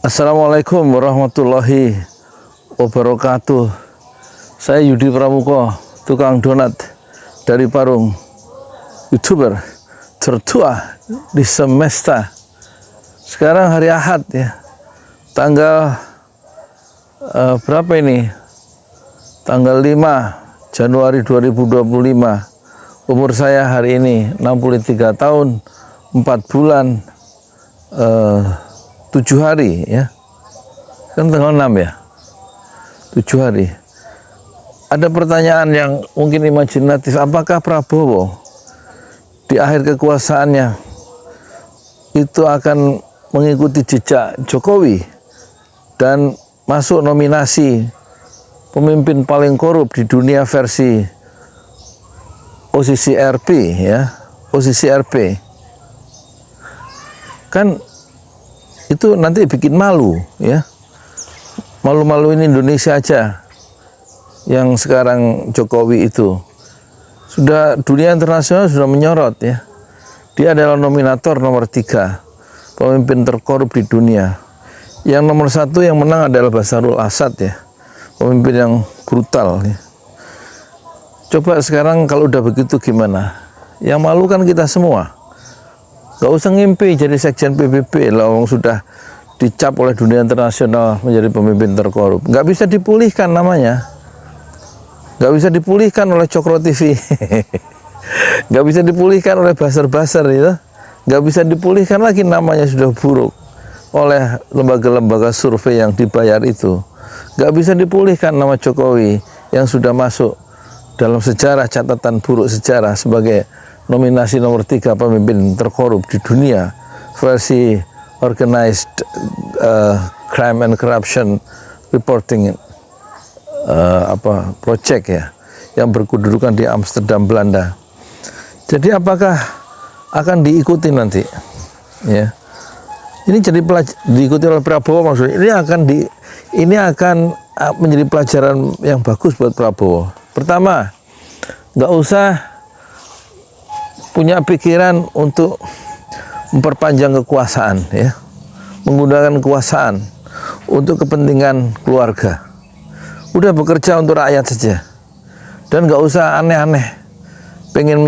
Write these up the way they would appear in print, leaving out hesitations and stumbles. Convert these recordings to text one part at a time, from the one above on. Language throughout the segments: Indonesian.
Assalamualaikum warahmatullahi wabarakatuh. Saya Yudi Pramuko, tukang donat dari Parung, YouTuber tertua di semesta. Sekarang hari Ahad ya, tanggal berapa ini? Tanggal 5 Januari 2025. Umur saya hari ini 63 tahun 4 bulan 7 hari ya, kan tanggal 6 ya, 7 hari. Ada pertanyaan yang mungkin imajinatif, apakah Prabowo di akhir kekuasaannya itu akan mengikuti jejak Jokowi dan masuk nominasi pemimpin paling korup di dunia versi OCCRP ya, OCCRP. Kan itu nanti bikin malu ya, malu-maluin Indonesia aja yang sekarang Jokowi itu sudah, dunia internasional sudah menyorot ya, dia adalah nominator nomor 3 pemimpin terkorup di dunia. Yang nomor 1 yang menang adalah Basharul Assad ya, pemimpin yang brutal ya. Coba sekarang kalau udah begitu gimana? Yang malu kan kita semua. Gak usah ngimpi jadi sekjen PBB lah, sudah dicap oleh dunia internasional menjadi pemimpin terkorup. Gak bisa dipulihkan namanya, gak bisa dipulihkan oleh Cokro TV, gak bisa dipulihkan oleh buzzer-buzzer itu, gak bisa dipulihkan lagi, namanya sudah buruk oleh lembaga-lembaga survei yang dibayar itu. Gak bisa dipulihkan nama Jokowi yang sudah masuk dalam sejarah, catatan buruk sejarah sebagai nominasi nomor 3 pemimpin terkorup di dunia versi Organized Crime and Corruption Reporting Project ya, yang berkedudukan di Amsterdam, Belanda. Jadi apakah akan diikuti nanti ya? Ini jadi diikuti oleh Prabowo, maksudnya ini akan menjadi pelajaran yang bagus buat Prabowo. Pertama, nggak usah punya pikiran untuk memperpanjang kekuasaan ya, menggunakan kekuasaan untuk kepentingan keluarga. Udah bekerja untuk rakyat saja, dan nggak usah aneh-aneh pengen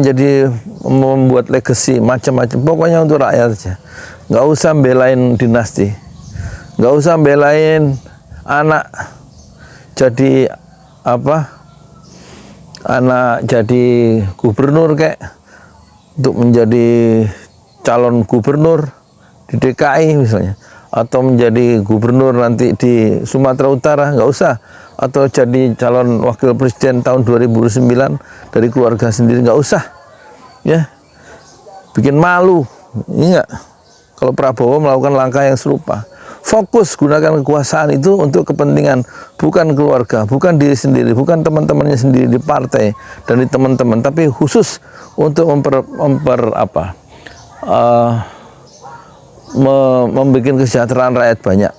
membuat legacy macam-macam. Pokoknya untuk rakyat saja, nggak usah belain dinasti, nggak usah belain anak jadi anak jadi gubernur kayak, untuk menjadi calon gubernur di DKI misalnya, atau menjadi gubernur nanti di Sumatera Utara, nggak usah, atau jadi calon wakil presiden tahun 2009 dari keluarga sendiri, nggak usah ya, bikin malu. Enggak, kalau Prabowo melakukan langkah yang serupa. Fokus gunakan kekuasaan itu untuk kepentingan bukan keluarga, bukan diri sendiri, bukan teman-temannya sendiri di partai dan di teman-teman, tapi khusus untuk membuat kesejahteraan rakyat banyak.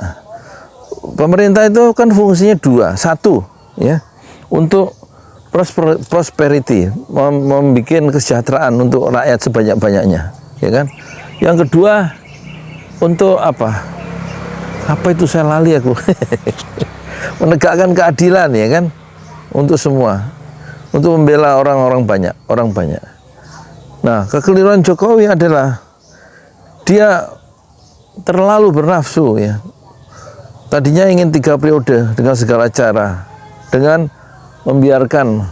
Pemerintah itu kan fungsinya 2, 1 ya, untuk prosperity, membuat kesejahteraan untuk rakyat sebanyak-banyaknya, ya kan. Yang kedua untuk apa itu saya lali aku menegakkan keadilan ya kan, untuk semua, untuk membela orang banyak. Nah, kekeliruan Jokowi adalah dia terlalu bernafsu ya. Tadinya ingin 3 periode dengan segala cara, dengan membiarkan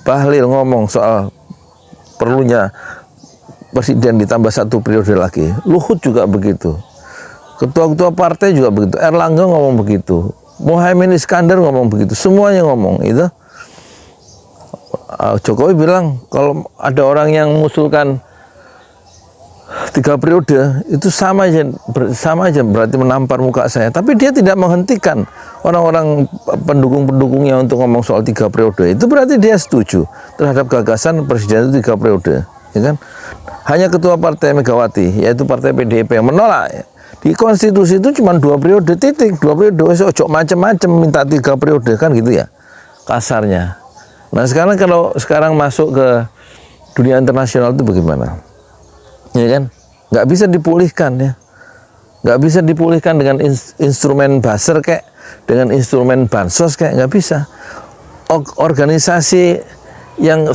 Bahlil ngomong soal perlunya presiden ditambah 1 periode lagi. Luhut juga begitu. Ketua-ketua partai juga begitu. Erlangga ngomong begitu. Muhaimin Iskandar ngomong begitu. Semuanya ngomong itu. Jokowi bilang kalau ada orang yang mengusulkan 3 periode itu sama aja berarti menampar muka saya. Tapi dia tidak menghentikan orang-orang pendukung-pendukungnya untuk ngomong soal 3 periode. Itu berarti dia setuju terhadap gagasan presiden itu 3 periode, ya kan? Hanya ketua partai Megawati, yaitu partai PDIP, yang menolak ya. Di konstitusi itu cuma 2 periode, titik. 2 periode, ojo macam-macam minta 3 periode, kan gitu ya kasarnya. Nah sekarang kalau masuk ke dunia internasional itu bagaimana? Ya kan, nggak bisa dipulihkan ya. Nggak bisa dipulihkan dengan instrumen buzzer kayak, dengan instrumen bansos kayak, nggak bisa. Organisasi yang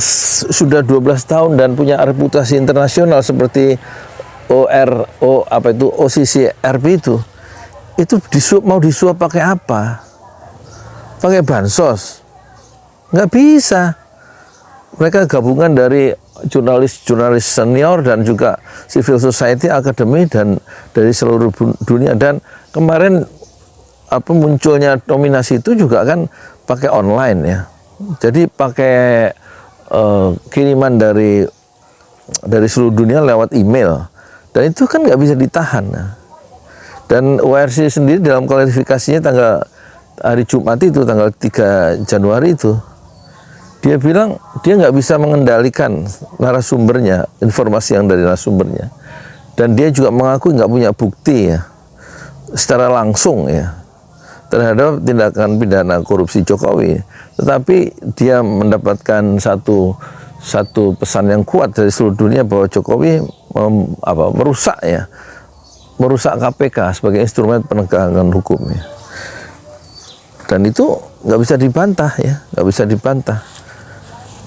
sudah 12 tahun dan punya reputasi internasional seperti OCCRP itu mau disuap pakai apa? Pakai bansos? Nggak bisa. Mereka gabungan dari jurnalis senior dan juga civil society, akademi, dan dari seluruh dunia. Dan kemarin munculnya nominasi itu juga kan pakai online ya. Jadi pakai kiriman dari seluruh dunia lewat email, dan itu kan nggak bisa ditahan. Dan ORC sendiri dalam klarifikasinya hari Jumat itu tanggal 3 Januari itu, dia bilang dia nggak bisa mengendalikan narasumbernya, informasi yang dari narasumbernya, dan dia juga mengakui nggak punya bukti ya secara langsung ya terhadap tindakan pidana korupsi Jokowi, tetapi dia mendapatkan satu pesan yang kuat dari seluruh dunia bahwa Jokowi merusak KPK sebagai instrumen penegakan hukum ya. Dan itu nggak bisa dibantah ya, nggak bisa dibantah.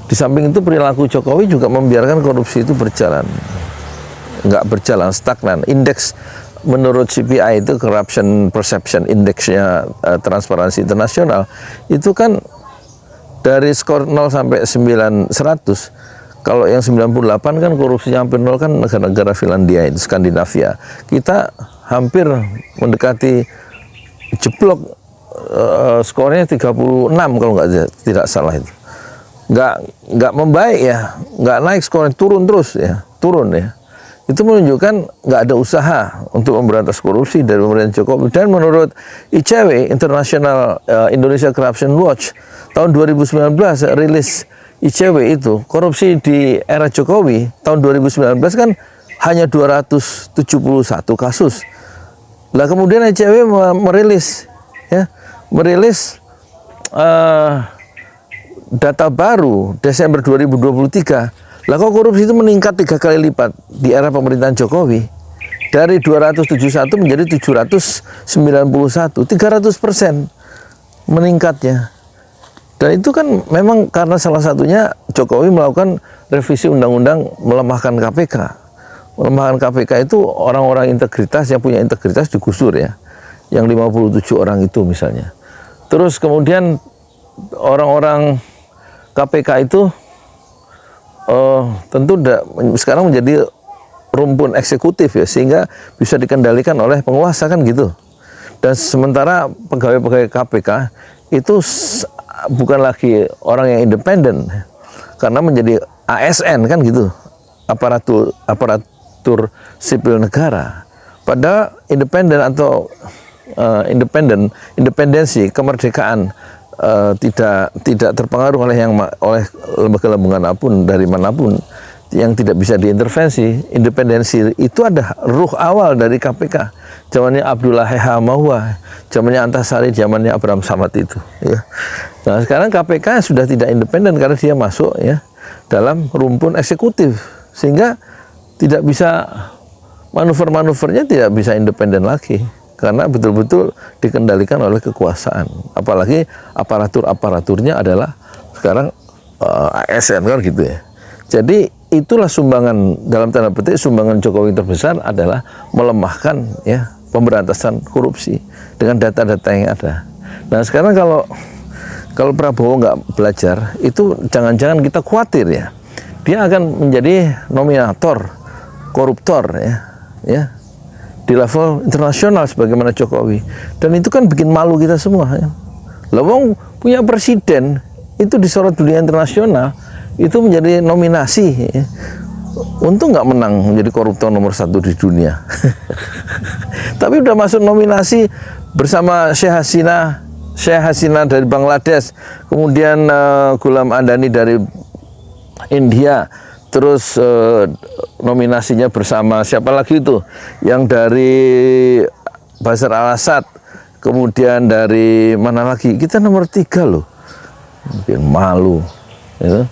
Di samping itu perilaku Jokowi juga membiarkan korupsi itu berjalan, nggak berjalan, stagnan. Indeks menurut CPI itu Corruption Perception Index-nya Transparansi Internasional itu kan dari skor 0 sampai 9, 100. Kalau yang 98 kan korupsinya hampir 0 kan negara-negara Finlandia itu, Skandinavia. Kita hampir mendekati jeblok, skornya 36 kalau tidak salah itu. Nggak membaik ya, nggak naik skornya, turun terus ya, turun ya. Itu menunjukkan nggak ada usaha untuk memberantas korupsi dari pemerintahan Jokowi. Dan menurut ICW, International Indonesia Corruption Watch, tahun 2019 rilis ICW itu, korupsi di era Jokowi tahun 2019 kan hanya 271 kasus. Lah kemudian ICW merilis data baru Desember 2023. Lah kok korupsi itu meningkat 3 kali lipat di era pemerintahan Jokowi, dari 271 menjadi 791, 300% meningkatnya. Dan itu kan memang karena salah satunya Jokowi melakukan revisi undang-undang melemahkan KPK. Melemahkan KPK itu orang-orang integritas yang punya integritas digusur ya, yang 57 orang itu misalnya. Terus kemudian orang-orang KPK itu tentu sekarang menjadi rumpun eksekutif ya, sehingga bisa dikendalikan oleh penguasa kan gitu. Dan sementara pegawai-pegawai KPK itu bukan lagi orang yang independen, karena menjadi ASN kan gitu, aparatur sipil negara. Padahal independen atau independensi, kemerdekaan tidak terpengaruh oleh lembaga-lembaga manapun dari manapun yang tidak bisa diintervensi. Independensi itu ada ruh awal dari KPK. Zamannya Abdullah Hehamawa, zamannya Antasari, zamannya Abraham Samad itu. Ya. Nah sekarang KPK sudah tidak independen karena dia masuk ya dalam rumpun eksekutif, sehingga tidak bisa manuver-manuvernya tidak bisa independen lagi, karena betul-betul dikendalikan oleh kekuasaan. Apalagi aparaturnya adalah sekarang ASN kan gitu ya. Jadi itulah sumbangan, dalam tanda petik sumbangan Jokowi terbesar adalah melemahkan ya pemberantasan korupsi dengan data-data yang ada. Nah sekarang kalau Prabowo nggak belajar, itu jangan-jangan kita khawatir ya, dia akan menjadi nominator koruptor ya di level internasional sebagaimana Jokowi. Dan itu kan bikin malu kita semua ya. Lawang punya presiden itu disorot dunia internasional, itu menjadi nominasi ya. Untung nggak menang menjadi koruptor nomor 1 di dunia. Tapi udah masuk nominasi bersama Sheikh Hasina dari Bangladesh, kemudian Ghulam Adani dari India. Terus nominasinya bersama siapa lagi itu? Yang dari Bashar al-Assad, kemudian dari mana lagi? Kita nomor 3 loh. Mungkin malu. Ya.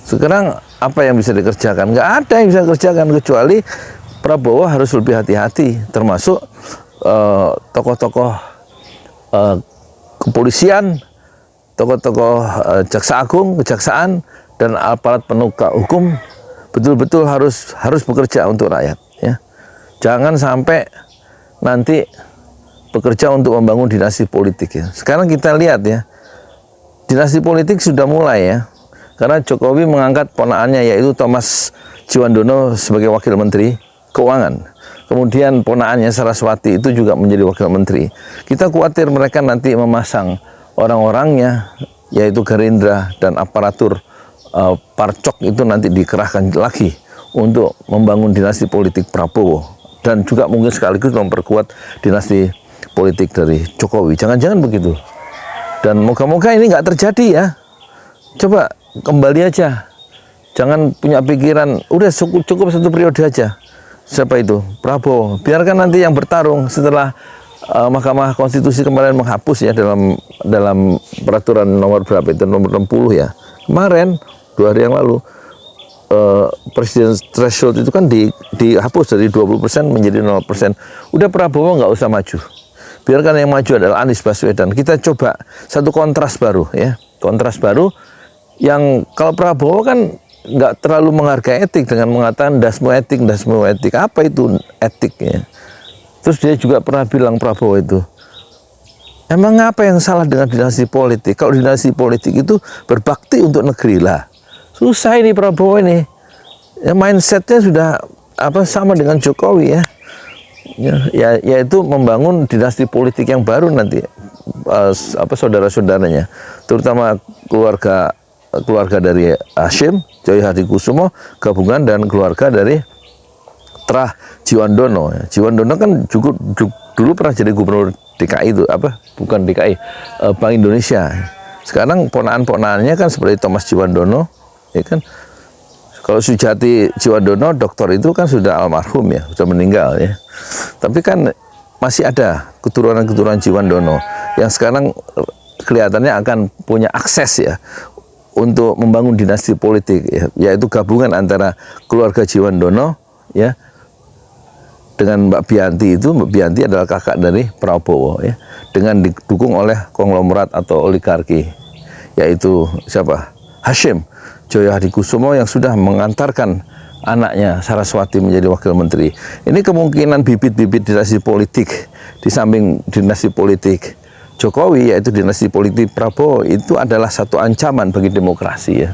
Sekarang apa yang bisa dikerjakan? Nggak ada yang bisa dikerjakan kecuali Prabowo harus lebih hati-hati, termasuk tokoh-tokoh kepolisian, tokoh-tokoh jaksa agung, kejaksaan, dan aparat penegak hukum betul-betul harus bekerja untuk rakyat. Ya. Jangan sampai nanti bekerja untuk membangun dinasti politik. Ya. Sekarang kita lihat ya, dinasti politik sudah mulai ya, karena Jokowi mengangkat ponakannya yaitu Thomas Djiwandono sebagai wakil menteri keuangan. Kemudian ponakannya Saraswati itu juga menjadi wakil menteri. Kita khawatir mereka nanti memasang orang-orangnya, yaitu Gerindra dan aparatur Parcok itu nanti dikerahkan lagi untuk membangun dinasti politik Prabowo. Dan juga mungkin sekaligus memperkuat dinasti politik dari Jokowi. Jangan-jangan begitu. Dan moga-moga ini nggak terjadi ya. Coba kembali aja. Jangan punya pikiran, udah cukup satu periode aja. Siapa itu? Prabowo. Biarkan nanti yang bertarung setelah Mahkamah Konstitusi kemarin menghapus ya dalam peraturan nomor berapa itu, nomor 60 ya. Kemarin 2 hari yang lalu presiden threshold itu kan dihapus dari 20% menjadi 0%. Udah Prabowo nggak usah maju. Biarkan yang maju adalah Anies Baswedan. Kita coba satu kontras baru ya. Kontras baru yang kalau Prabowo kan nggak terlalu menghargai etik dengan mengatakan dasmu etik. Apa itu etiknya? Terus dia juga pernah bilang Prabowo itu, emang apa yang salah dengan dinasti politik? Kalau dinasti politik itu berbakti untuk negeri lah. Susah ini Prabowo ini. Ya, mindsetnya sudah sama dengan Jokowi ya. Yaitu membangun dinasti politik yang baru nanti saudara-saudaranya, terutama keluarga dari Hashim, Joyo Hadikusumo, gabungan dan keluarga dari Trah Djiwandono. Djiwandono kan dulu pernah jadi gubernur DKI itu bukan DKI, Bank Indonesia. Sekarang ponakan-ponakannya kan seperti Thomas Djiwandono, ya kan. Kalau Sujati Djiwandono, doktor itu kan sudah almarhum ya, sudah meninggal ya. Tapi kan masih ada keturunan-keturunan Djiwandono yang sekarang kelihatannya akan punya akses ya untuk membangun dinasti politik ya, yaitu gabungan antara keluarga Djiwandono ya dengan Mbak Bianti. Itu Mbak Bianti adalah kakak dari Prabowo ya, dengan didukung oleh konglomerat atau oligarki, yaitu siapa? Hashim Joyo Hadikusumo yang sudah mengantarkan anaknya Saraswati menjadi wakil menteri. Ini kemungkinan bibit-bibit dinasti politik di samping dinasti politik Jokowi, yaitu dinasti politik Prabowo, itu adalah satu ancaman bagi demokrasi ya.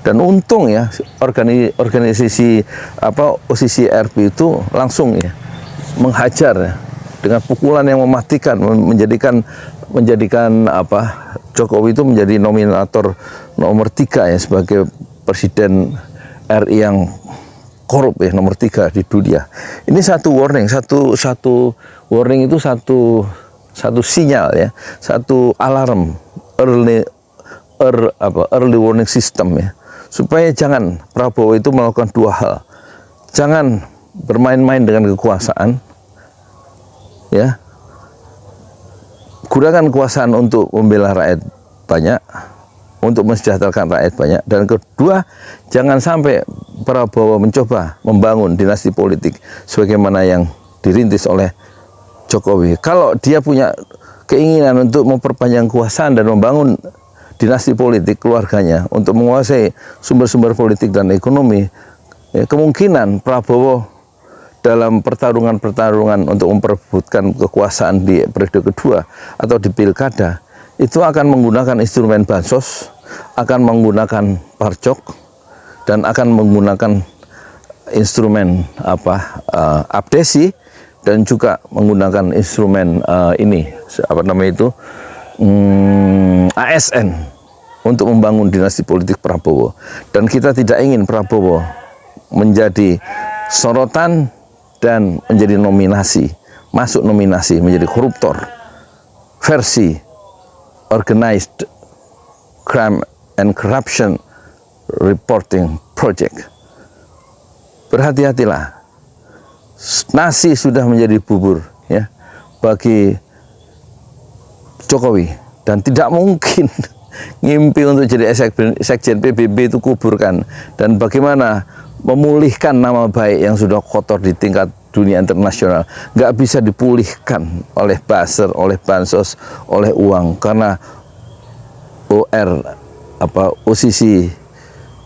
Dan untung ya organisasi posisi RP itu langsung ya menghajar ya, dengan pukulan yang mematikan, menjadikan Jokowi itu menjadi nominator nomor 3 ya sebagai presiden RI yang korup ya, nomor 3 di dunia. Ini satu warning, satu warning itu satu sinyal ya, satu alarm, early warning system ya, supaya jangan Prabowo itu melakukan 2 hal. Jangan bermain-main dengan kekuasaan ya, gunakan kekuasaan untuk membela rakyat banyak, untuk mensejahterakan rakyat banyak. Dan kedua, jangan sampai Prabowo mencoba membangun dinasti politik sebagaimana yang dirintis oleh Jokowi. Kalau dia punya keinginan untuk memperpanjang kekuasaan dan membangun dinasti politik keluarganya untuk menguasai sumber-sumber politik dan ekonomi, ya, kemungkinan Prabowo dalam pertarungan untuk memperebutkan kekuasaan di periode kedua atau di pilkada itu akan menggunakan instrumen bansos, akan menggunakan parcok, dan akan menggunakan instrumen abdesi, dan juga menggunakan instrumen ASN untuk membangun dinasti politik Prabowo. Dan kita tidak ingin Prabowo menjadi sorotan dan menjadi masuk nominasi menjadi koruptor versi Organized Crime and Corruption Reporting Project. Berhati-hatilah. Nasi sudah menjadi bubur ya bagi Jokowi, dan tidak mungkin ngimpi untuk jadi sekjen PBB itu kuburkan. Dan bagaimana memulihkan nama baik yang sudah kotor di tingkat dunia internasional. Nggak bisa dipulihkan oleh buzzer, oleh bansos, oleh uang, karena OCC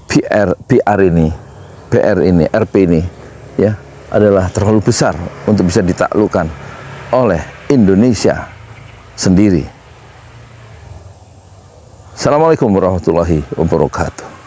BR ini, RP ini, ya, adalah terlalu besar untuk bisa ditaklukkan oleh Indonesia sendiri. Assalamualaikum warahmatullahi wabarakatuh.